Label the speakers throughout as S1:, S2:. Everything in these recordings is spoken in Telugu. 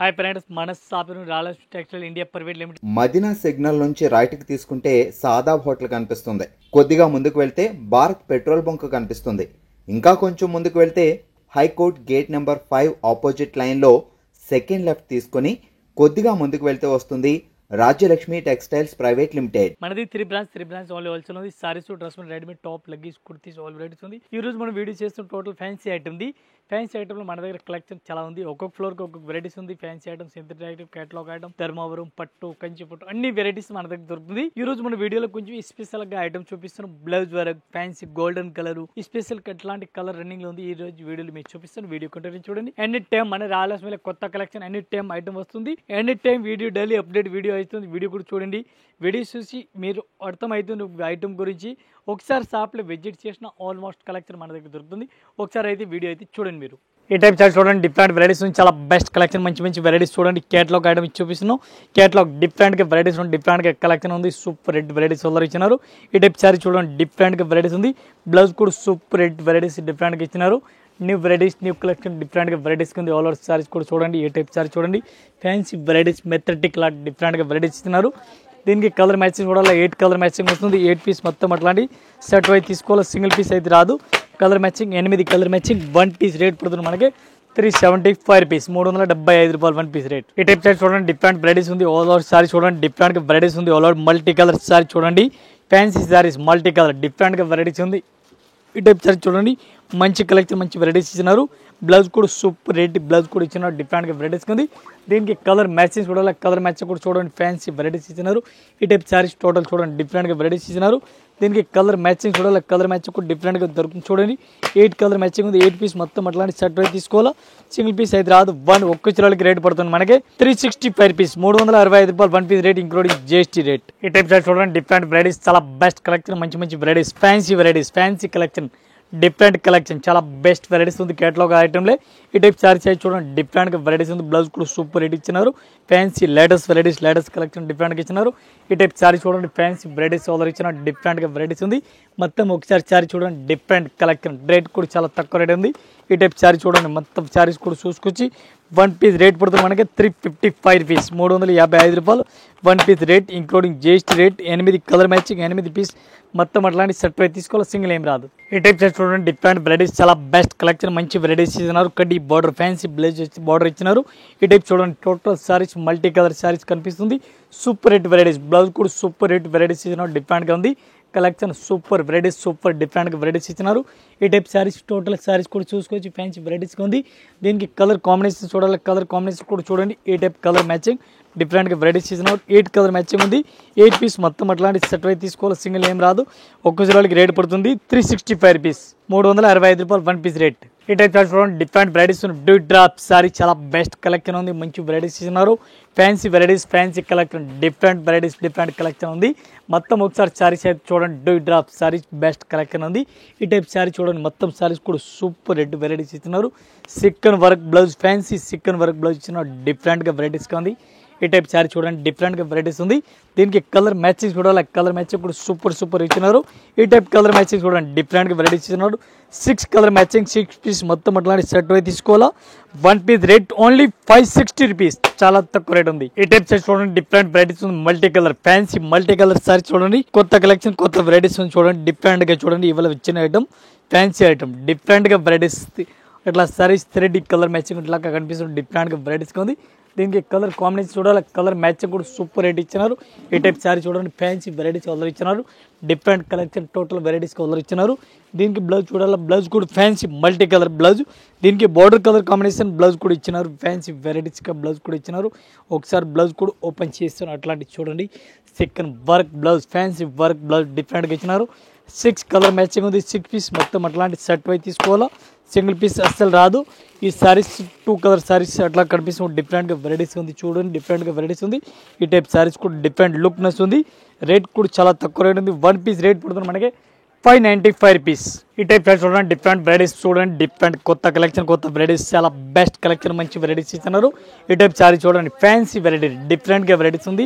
S1: హాయ్ ఫ్రెండ్స్, మన షాపింగ్ రాలస్ textile India private limited
S2: Madina signal నుంచి రైట్కి తీసుకుంటే సాదాబ్ హోటల్ కనిపిస్తుంది. కొద్దిగా ముందుకు వెళ్తే భారత్ పెట్రోల్ బంక్ కనిపిస్తుంది. ఇంకా కొంచెం ముందుకు వెళ్తే హైకోర్ట్ గేట్ నెంబర్ 5 ఆపోజిట్ లైన్లో సెకండ్ లెఫ్ట్ తీసుకొని కొద్దిగా ముందుకు వెళ్తే వస్తుంది రాజ్యలక్ష్మి టెక్స్టైల్స్ ప్రైవేట్ లిమిటెడ్.
S1: మనది త్రీ బ్రాంచ్ ఓన్లీ హోల్సేల్ ఉంది. Saris, dress, readymade, top, leggings, kurtis all varieties ఉంది. ఈ రోజు మనం వీడియో చేస్తున్న టోటల్ ఫ్యాన్సీ ఐటమ్ ఉంది. ఫ్యాన్సీ ఐటమ్ లో మన దగ్గర కలెక్షన్ చాలా ఉంది. ఒక్కొక్క ఫ్లోర్ కి ఒక్కొక్క వెరైటీస్ ఉంది. Fancy item, synthetic item, catalogue item, Dharmavaram పట్టు, కంచి పట్టు అన్ని వెరైటీస్ మన దగ్గర దొరుకుతుంది. ఈ రోజు మన వీడియోలో కొంచెం స్పెషల్ గా ఐటమ్ చూపిస్తున్నాం. Blouse work, fancy golden colour, special ఎట్లాంటి కలర్ రన్నింగ్ లో ఉంది. ఈ రోజు వీడియోలో మీకు చూపిస్తాను. వీడియో కంటిన్యూ చూడండి. ఎనీ టైం మన రాలస్ మీద కొత్త కలెక్షన్ ఎనీ టైం ఐటమ్ వస్తుంది. Any time video daily update video అవుతుంది. వీడియో కూడా చూడండి. వీడియో చూసి మీరు అర్థమవుతుంది ఐటమ్ గురించి. ఒకసారి షాప్లో విజిట్ చేసిన ఆల్మోస్ట్ కలెక్షన్ మన దగ్గర దొరుకుతుంది. ఒకసారి అయితే వీడియో అయితే చూడండి. మీరు ఈ టైప్ చార్ట్ చూడండి. డిఫరెంట్ వెరైటీస్ నుంచి చాలా బెస్ట్ కలెక్షన్, మంచి మంచి వెరైటీస్ చూడండి. కేటలాగ్ ఐటమ్ చూపిస్తున్నాం. కేటలాగ్ డిఫరెంట్గా వెరైటీస్ ఉంది. డిఫరెంట్గా కలెక్షన్ ఉంది. సూపర్ రెడ్ వెరైటీస్ వల్ల ఇచ్చినారు. ఈ టైప్ చార్ట్ చూడండి. డిఫరెంట్గా వెరైటీస్ ఉంది. బ్లౌజ్ కూడా సూపర్ రెడ్ వెరైటీస్ డిఫరెంట్గా ఇచ్చినారు. న్యూ వెరైటీస్, న్యూ కలెక్షన్ డిఫరెంట్గా వెరైటీస్ ఉంది. ఆల్ ఓవర్ సారీస్ కూడా చూడండి. ఏ టైప్ సారీ చూడండి. ఫ్యాన్సీ వెరైటీస్, మెథటిక్ లాట్ డిఫరెంట్గా వెరైటీస్ ఇస్తున్నారు. దీనికి కలర్ మ్యాచింగ్ కూడా 8 కలర్ మ్యాచింగ్ వస్తుంది. 8 పీస్ మొత్తం అట్లాంటి సెట్ వైజ్ తీసుకోవాలి. సింగిల్ పీస్ అయితే రాదు. Colour matching 8 colour matching. 1 piece rate పడుతుంది మనకి 375 రూపీస్, 375 రూపాయలు 1 పీస్ రేట్. ఈ టైప్ సారీ చూడండి. డిఫరెంట్ వెరైటీస్ ఉంది. ఆల్ ఓవర్ సారీ చూడండి. డిఫరెంట్ వెరైటీస్ ఉంది. All over multi colour sari చూడండి. ఫ్యాన్సీ సారీస్ మల్టీ కలర్ డిఫరెంట్గా వెరైటీస్ ఉంది. ఈ టైప్ సారీ చూడండి. మంచి కలెక్షన్, మంచి వెరైటీస్ ఇచ్చినారు. బ్లౌజ్ కూడా సూపర్ రెడ్ బ్లౌజ్ కూడా ఇచ్చినారు. డిఫరెంట్గా వెరైటీస్ ఉంది. దీనికి కలర్ మ్యాచింగ్ చూడాలి. కలర్ మ్యాచింగ్ కూడా చూడండి. ఫ్యాన్సీ వెరైటీస్ ఇచ్చినారు. ఈ టైప్ సారీస్ టోటల్ చూడండి. డిఫరెంట్గా వెరైటీస్ ఇచ్చినారు. దీనికి కలర్ మ్యాచింగ్ చూడాలి. కలర్ మ్యాచింగ్ కూడా డిఫరెంట్గా దొరుకుతుంది చూడండి. 8 కలర్ మ్యాచింగ్ ఉంది. 8 పీస్ మొత్తం అట్లాంటి సెట్ వైజ్ తీసుకోవాలా. సింగిల్ పీస్ అయితే రాదు. ఒక్క చిరాలకి రేట్ పడుతుంది మనకి 365 రూపీస్, 365 రూపాయలు 1 piece rate including GST rate. ఈ టైప్ సారీ చూడండి. డిఫరెంట్ వెరైటీస్, చాలా బెస్ట్ కలెక్షన్, మంచి మంచి varieties, fancy collection, different collection, చాలా బెస్ట్ వెరైటీస్ ఉంది. కేటలాగ్ ఐటమ్లే ఈ టైప్ సారీ సైజ్ చూడండి. డిఫరెంట్గా వెరైటీస్ ఉంది. బ్లౌజ్ కూడా సూపర్ రేట్ ఇచ్చినారు. Fancy latest varieties, latest collection డిఫరెంట్గా ఇచ్చినారు. ఈ టైప్ సారీ చూడండి. ఫ్యాన్సీ వెరైటీస్ ఆర్డర్ ఇచ్చిన డిఫరెంట్గా వెరైటీస్ ఉంది. మొత్తం ఒకసారి సారీ చూడండి. డిఫరెంట్ కలెక్షన్, రేట్ కూడా చాలా తక్కువ రేట్ ఉంది. ఈ టైప్ సారీ చూడండి. మొత్తం సారీస్ కూడా చూసుకొచ్చి 1 పీస్ రేట్ పడుతుంది మనకి 355 రూపీస్, 355 రూపాయలు 1 piece rate including GST rate. 8 colour matching, 8 piece మొత్తం అట్లాంటి సెట్ వైజ్ తీసుకోవాలి. సింగిల్ ఏం రాదు. ఈ టైప్ సారీ చూడండి. డిఫరెంట్ వెరైటీస్, చాలా బెస్ట్ కలెక్షన్, మంచి వెరైటీస్ ఇచ్చినారు. కడ్డీ బార్డర్, ఫ్యాన్సీ బ్లౌజ్ బార్డర్ ఇచ్చినారు. ఈ టైప్ చూడండి. Total saris multi colour saris కనిపిస్తుంది. సూపర్ రేట్ వెరైటీస్, బ్లౌజ్ కూడా సూపర్ రేట్ వెరైటీస్ ఇచ్చినారు. డిఫరెంట్గా ఉంది కలెక్షన్. సూపర్ వెరైటీస్, సూపర్ డిఫరెంట్గా వెరైటీస్ ఇచ్చినారు. ఈ టైప్ సారీస్ టోటల్ సారీస్ కూడా చూసుకోవచ్చు. ఫ్యాన్సీ వెరైటీస్గా ఉంది. దీనికి కలర్ కాంబినేషన్ చూడాలి. కలర్ కాంబినేషన్ కూడా చూడండి. ఈ టైప్ కలర్ మ్యాచింగ్ డిఫరెంట్గా వెరైటీస్ ఇచ్చినారు. 8 కలర్ మ్యాచింగ్ ఉంది. 8 పీస్ మొత్తం అట్లాంటి సెట్ వైజ్ తీసుకోవాలి. సింగిల్ ఏం రాదు. ఒక్క చిరాలకి రేట్ పడుతుంది 365 రూపీస్, 365 రూపాయలు 1 పీస్ రేట్. ఈ టైప్ చూడండి. Different varieties due drop sorry, చాలా బెస్ట్ కలెక్షన్ ఉంది. మంచి వెరైటీస్ ఇచ్చినారు. Fancy varieties, fancy collection, different varieties, different collection ఉంది. మొత్తం ఒకసారి సారీస్ అయితే చూడండి. Due drop saris best collection ఉంది. ఈ టైప్ సారీ చూడండి. మొత్తం సారీస్ కూడా సూపర్ రెడ్ వెరైటీస్ ఇస్తున్నారు. సిక్కన్ వర్క్ బ్లౌజ్, ఫ్యాన్సీ సిక్కన్ వర్క్ బ్లౌజ్ ఇచ్చినారు. డిఫరెంట్గా వెరైటీస్గా ఉంది. ఈ టైప్ సారీ చూడండి. డిఫరెంట్గా వెరైటీస్ ఉంది. దీనికి కలర్ మ్యాచింగ్ చూడాలి. కలర్ మ్యాచింగ్ కూడా సూపర్ ఇచ్చినారు. ఈ టైప్ కలర్ మ్యాచింగ్ చూడండి. డిఫరెంట్గా వెరైటీస్ ఇచ్చినారు. 6 కలర్ మ్యాచింగ్, 6 పీస్ మొత్తం అట్లాంటి సెట్ వైజ్ తీసుకోవాలా. 1 పీస్ రేట్ ఓన్లీ 560 రూపీస్, చాలా తక్కువ రేట్ ఉంది. ఈ టైప్ సారీ చూడండి. డిఫరెంట్ వెరైటీస్ ఉంది. Multi colour, fancy multi colour sari చూడండి. కొత్త కలెక్షన్, కొత్త వెరైటీస్ ఉంది చూడండి. డిఫరెంట్గా చూడండి. ఇవాళ వచ్చిన ఐటమ్ ఫ్యాన్సీ ఐటమ్, డిఫరెంట్గా వెరైటీస్ ఇట్లా సారీస్ 3D కలర్ మ్యాచింగ్ ఇట్లా కనిపిస్తుంది. డిఫరెంట్గా వెరైటీస్గా ఉంది. దీనికి కలర్ కాంబినేషన్ చూడాలి. కలర్ మ్యాచింగ్ కూడా సూపర్ రేట్ ఇచ్చినారు. ఈ టైప్ సారీ చూడండి. ఫ్యాన్సీ వెరైటీస్ ఆర్డర్ ఇచ్చినారు. డిఫరెంట్ కలెక్షన్, టోటల్ వెరైటీస్కి ఆర్డర్ ఇచ్చినారు. దీనికి బ్లౌజ్ చూడాలి. బ్లౌజ్ కూడా ఫ్యాన్సీ మల్టీ కలర్ బ్లౌజ్. దీనికి బార్డర్ కలర్ కాంబినేషన్ బ్లౌజ్ కూడా ఇచ్చినారు. ఫ్యాన్సీ వెరైటీస్గా బ్లౌజ్ కూడా ఇచ్చినారు. ఒకసారి బ్లౌజ్ కూడా ఓపెన్ చేస్తున్నారు. అట్లాంటివి చూడండి. Second work blouse, fancy work blouse డిఫరెంట్గా ఇచ్చినారు. 6 కలర్ మ్యాచింగ్ ఉంది. 6 పీస్ మొత్తం అట్లాంటి సెట్ వైజ్ తీసుకోవాలా. సింగిల్ పీస్ అస్సలు రాదు. ఈ సారీస్ 2 కలర్ సారీస్ అట్లా కనిపిస్తుంది. డిఫరెంట్గా వెరైటీస్ ఉంది చూడండి. డిఫరెంట్గా వెరైటీస్ ఉంది. ఈ టైప్ సారీస్ కూడా డిఫరెంట్ లుక్నెస్ ఉంది. రేట్ కూడా చాలా తక్కువ రేట్ ఉంది. 1 పీస్ రేట్ పడుతుంది మనకి 595 రూపీస్. ఈ టైప్ చూడండి. డిఫరెంట్ వెరైటీస్ చూడండి. డిఫరెంట్ కొత్త కలెక్షన్, కొత్త వెరైటీస్, చాలా బెస్ట్ కలెక్షన్, మంచి వెరైటీస్ ఇస్తున్నారు. ఈ టైప్ సారీ చూడండి. ఫ్యాన్సీ వెరైటీ, డిఫరెంట్గా వెరైటీస్ ఉంది.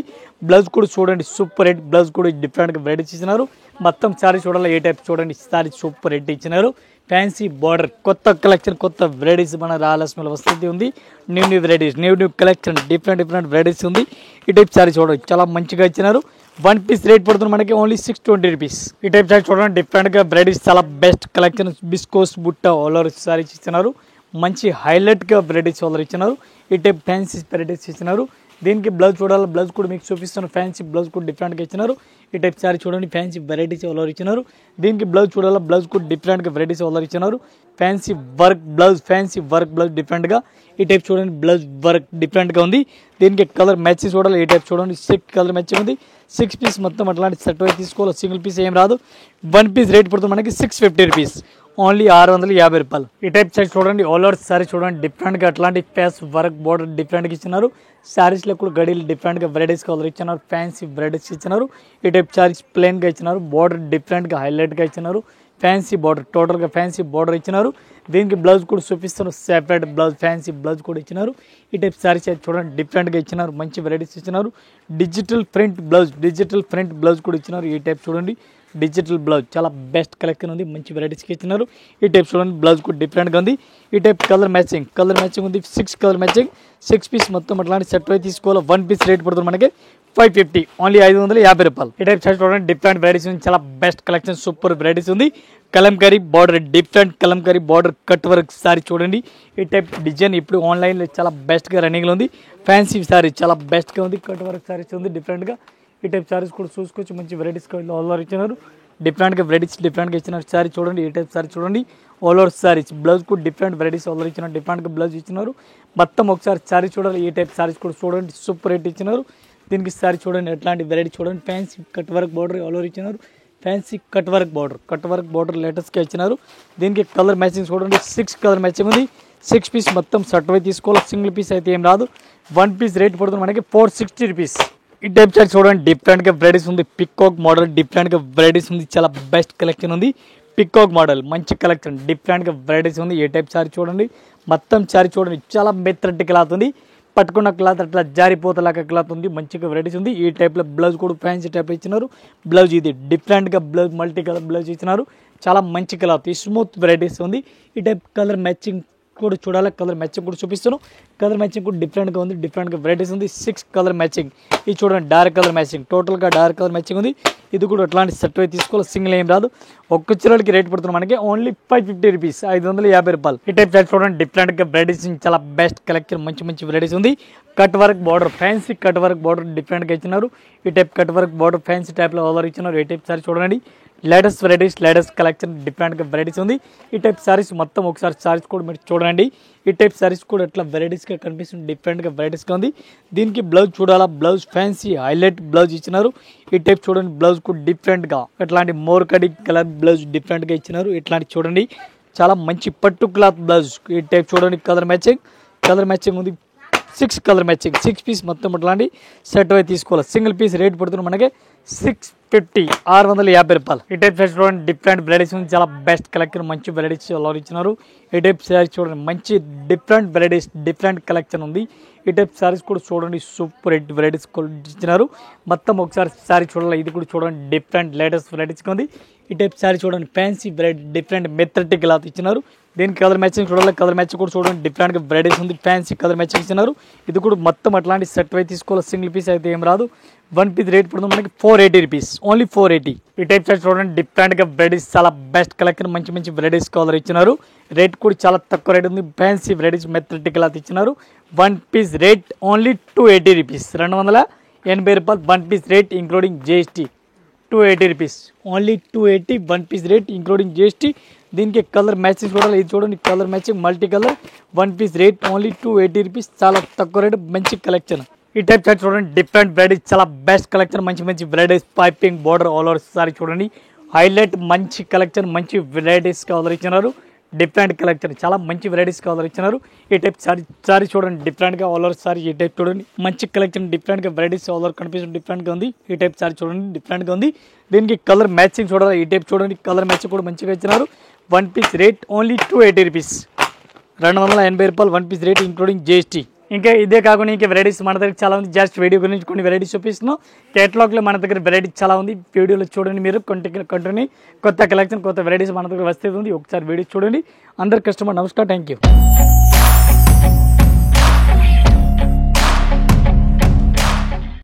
S1: బ్లౌజ్ కూడా చూడండి. సూపర్ రేట్ బ్లౌజ్ కూడా డిఫరెంట్గా వెరైటీస్ ఇస్తున్నారు. మొత్తం సారీ చూడాలి ఏ టైప్ చూడండి సారీ సూపర్ రేట్ ఇచ్చినారు ఫ్యాన్సీ బార్డర్ కొత్త కలెక్షన్ కొత్త వెరైటీస్ మన రాయలసీమలో వస్తుంది ఉంది new varieties new collection different varieties ఉంది ఈ టైప్ సారీ చూడండి చాలా మంచిగా ఇచ్చినారు వన్ పీస్ రేట్ పడుతుంది మనకి ఓన్లీ 620 రూపీస్ ఈ టైప్ సారీ చూడండి డిఫరెంట్గా వెరైటీస్ చాలా బెస్ట్ కలెక్షన్ బిస్కోస్ బుట్ట ఆల్ ఓవర్ సారీస్ ఇచ్చినారు మంచి హైలైట్గా వెరైటీస్ ఆల్ ఇచ్చినారు ఈ టైప్ ఫ్యాన్సీ వెరైటీస్ ఇచ్చినారు దీనికి బ్లౌజ్ చూడాలి బ్లౌజ్ కూడా మీకు చూపిస్తాను ఫ్యాన్సీ బ్లౌజ్ కూడా డిఫరెంట్గా ఇచ్చినారు ఈ టైప్ సారీ చూడండి ఫ్యాన్సీ వెరైటీస్ ఆల్ ఇచ్చినారు దీనికి బ్లౌజ్ చూడాలి బ్లౌజ్ కూడా డిఫరెంట్గా వెరైటీస్ ఆల్ ఇచ్చినారు ఫ్యాన్సీ వర్క్ బ్లౌజ్ డిఫరెంట్గా ఈ టైప్ చూడండి బ్లౌజ్ వర్క్ డిఫరెంట్గా ఉంది దీనికి కలర్ మ్యాచ్ చూడాలి ఈ టైప్ చూడండి 6 కలర్ మ్యాచింగ్ ఉంది 6 పీస్ మొత్తం అట్లాంటి సెట్ అయి తీసుకోవాలి సింగిల్ పీస్ ఏం రాదు వన్ పీస్ రేట్ పడుతుంది మనకి 650 రూపీస్ ఓన్లీ 650 రూపాయలు ఈ టైప్ సైజ్ చూడండి ఆల్ ఓవర్ సారీ చూడండి డిఫరెంట్గా అట్లాంటి ఫేస్ వర్క్ బోర్డర్ డిఫరెంట్గా ఇచ్చినారు శారీస్లో కూడా గడీలు డిఫరెంట్గా వెరైటీస్ కలర్ ఇచ్చినారు ఫ్యాన్సీ వెరైటీస్ ఇచ్చినారు ఈ టైప్ శారీస్ ప్లెయిన్గా ఇచ్చినారు బోర్డర్ డిఫరెంట్గా హైలైట్గా ఇచ్చినారు ఫ్యాన్సీ బార్డర్ టోటల్గా ఫ్యాన్సీ బార్డర్ ఇచ్చినారు దీనికి బ్లౌజ్ కూడా చూపిస్తారు సెపరేట్ బ్లౌజ్ ఫ్యాన్సీ బ్లౌజ్ కూడా ఇచ్చినారు ఈ టైప్ శారీస్ చూడండి డిఫరెంట్గా ఇచ్చినారు మంచి వెరైటీస్ ఇచ్చినారు డిజిటల్ ప్రింట్ బ్లౌజ్ కూడా ఇచ్చినారు ఈ టైప్ చూడండి డిజిటల్ బ్లౌజ్ చాలా బెస్ట్ కలెక్షన్ ఉంది మంచి వెరైటీస్కి ఇచ్చినారు ఈ టైప్ చూడండి బ్లౌజ్ కూడా డిఫరెంట్గా ఉంది ఈ టైప్ కలర్ మ్యాచింగ్ ఉంది 6 కలర్ మ్యాచింగ్ 6 పీస్ మొత్తం అట్లాంటి సెట్ అయి తీసుకోవాలి వన్ పీస్ రేట్ పడుతుంది మనకి 550 ఓన్లీ 550 రూపాయలు ఈ టైప్ షర్ట్ చూడండి డిఫరెంట్ వెరైటీస్ ఉంది చాలా బెస్ట్ కలెక్షన్ సూపర్ వెరైటీస్ ఉంది Kalamkari border different Kalamkari border cut work sorry చూడండి ఈ టైప్ డిజైన్ ఇప్పుడు ఆన్లైన్లో చాలా బెస్ట్గా రన్నింగ్లో ఉంది ఫ్యాన్సీ సారీ చాలా బెస్ట్గా ఉంది కట్ వర్క్ సారీస్ ఉంది డిఫరెంట్గా ఈ టైప్ సారీస్ కూడా చూసుకోవచ్చు మంచి వెరైటీస్గా ఆల్ ఓవర్ ఇచ్చినారు డిఫరెంట్గా వెరైటీస్ డిఫరెంట్గా ఇచ్చినారు సారీ చూడండి ఈ టైప్ సారీ చూడండి ఆల్ ఓవర్ సారీస్ బ్లౌజ్ కూడా డిఫరెంట్ వెరైటీస్ ఆల్ ఓవర్ ఇచ్చినారు డిఫరెంట్గా బ్లౌజ్ ఇచ్చినారు మొత్తం ఒకసారి సారీ చూడాలి ఈ టైప్ సారీస్ కూడా చూడండి సూపర్ రేట్ ఇచ్చినారు దీనికి సారీ చూడండి ఎట్లాంటి వెరైటీ చూడండి fancy cut work border all over ఇచ్చినారు ఫ్యాన్సీ కట్ వర్క్ బార్డర్ లేటెస్ట్గా ఇచ్చినారు దీనికి కలర్ మ్యాచింగ్ చూడండి 6 కలర్ మ్యాచింగ్ ఉంది 6 పీస్ మొత్తం షర్ట్ అయి తీసుకోవాలి సింగిల్ పీస్ అయితే ఏం రాదు వన్ పీస్ రేట్ పడుతుంది మనకి 460 రూపీస్ ఈ టైప్ చార్ట్ చూడండి డిఫరెంట్గా వెరైటీస్ ఉంది పికాక్ మోడల్ డిఫరెంట్గా వెరైటీస్ ఉంది చాలా బెస్ట్ కలెక్షన్ ఉంది పికాక్ మోడల్ మంచి కలెక్షన్ డిఫరెంట్గా వెరైటీస్ ఉంది ఏ టైప్ సారీ చూడండి మొత్తం సారీ చూడండి చాలా మెత్తటి క్లాత్ ఉంది పట్టుకున్న క్లాత్ అట్లా జారిపోతలాగా క్లాత్ ఉంది మంచిగా వెరైటీస్ ఉంది ఈ టైప్లో బ్లౌజ్ కూడా ఫ్యాన్సీ టైప్లో ఇచ్చినారు బ్లౌజ్ ఇది డిఫరెంట్గా బ్లౌజ్ మల్టీ కలర్ బ్లౌజ్ ఇచ్చినారు చాలా మంచి క్లాత్ స్మూత్ వెరైటీస్ ఉంది ఈ టైప్ కలర్ మ్యాచింగ్ కూడా చూడాలి కలర్ మ్యాచింగ్ కూడా చూపిస్తాను కలర్ మ్యాచింగ్ కూడా డిఫరెంట్గా ఉంది డిఫరెంట్గా వెరైటీస్ ఉంది 6 కలర్ మ్యాచింగ్ ఇది చూడండి డార్క్ కలర్ మ్యాచింగ్ టోటల్గా డార్క్ కలర్ మ్యాచింగ్ ఉంది ఇది కూడా అట్లాంటి సెట్ అయి తీసుకోవాలి సింగిల్ ఏం రాదు ఒక్క చీరలకి రేట్ పడుతుంది మనకి ఓన్లీ 550 రూపీస్ 550 రూపాయలు ఈ టైప్ చూడండి డిఫరెంట్గా వెరైటీస్ చాలా బెస్ట్ కలెక్షన్ మంచి వెరైటీస్ ఉంది cut work border fancy cut work border డిఫరెంట్గా ఇచ్చినారు ఈ type cut work border fancy టైప్లో ఓవర్ ఇచ్చినారు ఈ టైప్ సారీ చూడండి లేటెస్ట్ వెరైటీస్ లేటెస్ట్ కలెక్షన్ డిఫరెంట్గా వెరైటీస్ ఉంది ఈ టైప్ సారీస్ మొత్తం ఒకసారి సారీస్ కూడా మీరు చూడండి ఈ టైప్ సారీస్ కూడా ఎట్లా వెరైటీస్గా కనిపిస్తుంది డిఫరెంట్గా వెరైటీస్గా ఉంది దీనికి బ్లౌజ్ చూడాలా బ్లౌజ్ ఫ్యాన్సీ హైలైట్ బ్లౌజ్ ఇచ్చినారు ఈ టైప్ చూడండి బ్లౌజ్ కూడా డిఫరెంట్గా ఇట్లాంటి మోర్ కడి కలర్ బ్లౌజ్ డిఫరెంట్గా ఇచ్చినారు ఇట్లాంటి చూడండి చాలా మంచి పట్టు క్లాత్ బ్లౌజ్ ఈ టైప్ చూడండి కలర్ మ్యాచింగ్ ఉంది 6 కలర్ మ్యాచింగ్ 6 పీస్ మొత్తం ఇట్లాంటి సెట్ అయి తీసుకోవాలి సింగిల్ పీస్ రేట్ పడుతుంది మనకి 650 రూపాయలు ఈ టైప్ సారీస్ చూడండి డిఫరెంట్ వెరైటీస్ ఉంది చాలా బెస్ట్ కలెక్షన్ మంచి వెరైటీస్ ఎలా ఇచ్చినారు ఈ టైప్ సారీస్ చూడండి మంచి డిఫరెంట్ వెరైటీస్ డిఫరెంట్ కలెక్షన్ ఉంది ఈ టైప్ సారీస్ కూడా చూడండి సూపర్ హిట్ వెరైటీస్ ఇచ్చినారు మొత్తం ఒకసారి సారీ చూడాలి ఇది కూడా చూడండి డిఫరెంట్ లేటెస్ట్ వెరైటీస్ ఉంది ఈ టైప్ సారీ చూడండి fancy variety different method cloth ఇచ్చినారు దీనికి కలర్ మ్యాచింగ్ చూడాలి కలర్ మ్యాచింగ్ కూడా చూడండి డిఫరెంట్గా వెరైటీస్ ఉంది ఫ్యాన్సీ కలర్ మ్యాచింగ్ ఇచ్చినారు ఇది కూడా మొత్తం అట్లాంటి సెట్ అయి తీసుకోవాలి సింగిల్ పీస్ అయితే ఏం రాదు వన్ పీస్ రేట్ పడుతుంది మనకి 480 రూపీస్ ఓన్లీ 480 ఈ టైప్ సారీ చూడండి డిఫరెంట్గా వెరైటీస్ చాలా బెస్ట్ కలెక్షన్ మంచి వెరైటీస్ కలర్ ఇచ్చినారు రేట్ కూడా చాలా తక్కువ రేట్ ఉంది ఫ్యాన్సీ వెరైటీస్ మెథడ్ క్లాత్ ఇచ్చినారు one piece rate only 280 rupees 280 రూపాయలు one piece rate including GST 280 rupees only 280 one piece rate including GST దీనికి కలర్ మ్యాచింగ్ చూడాలి ఇది చూడండి colour matching multi colour one piece rate only 280 rupees చాలా తక్కువ రేట్ మంచి కలెక్షన్ ఈ టైప్ చార్ట్ చూడండి డిఫరెంట్ వెరైటీస్ చాలా బెస్ట్ కలెక్షన్ మంచి varieties piping border all over sari చూడండి హైలైట్ మంచి కలెక్షన్ మంచి వెరైటీస్ కలర్ ఇచ్చినారు డిఫరెంట్ కలెక్షన్ చాలా మంచి వెరైటీస్ కలర్ ఇచ్చినారు ఈ టైప్ సారీ చూడండి డిఫరెంట్గా ఆల్ ఓవర్ సారీ ఈ టైప్ చూడండి మంచి కలెక్షన్ డిఫరెంట్గా వెరైటీస్ ఆల్ ఓవర్ కనిపిస్తుంది డిఫరెంట్గా ఉంది ఈ టైప్ సారీ చూడండి డిఫరెంట్గా ఉంది దీనికి కలర్ మ్యాచింగ్ చూడాలి ఈ టైప్ చూడండి కలర్ మ్యాచింగ్ కూడా మంచిగా ఇచ్చినారు one piece rate only 280 rupees 280 రూపాయలు one piece rate including GST ఇంకా ఇదే కాకుండా ఇంకా వెరైటీస్ మన దగ్గర చాలా ఉంది. జస్ట్ వీడియో గురించి కొన్ని వెరైటీస్ చూపిస్తున్నాం. కేటలాగ్లో మన దగ్గర వెరైటీస్ చాలా ఉంది. వీడియోలో చూడండి, మీరు కంటిన్యూ కొత్త కలెక్షన్ కొత్త వెరైటీస్ మన దగ్గర వస్తుంది. ఒకసారి వీడియో చూడండి. అందరు కస్టమర్ నమస్కారం, థ్యాంక్ యూ.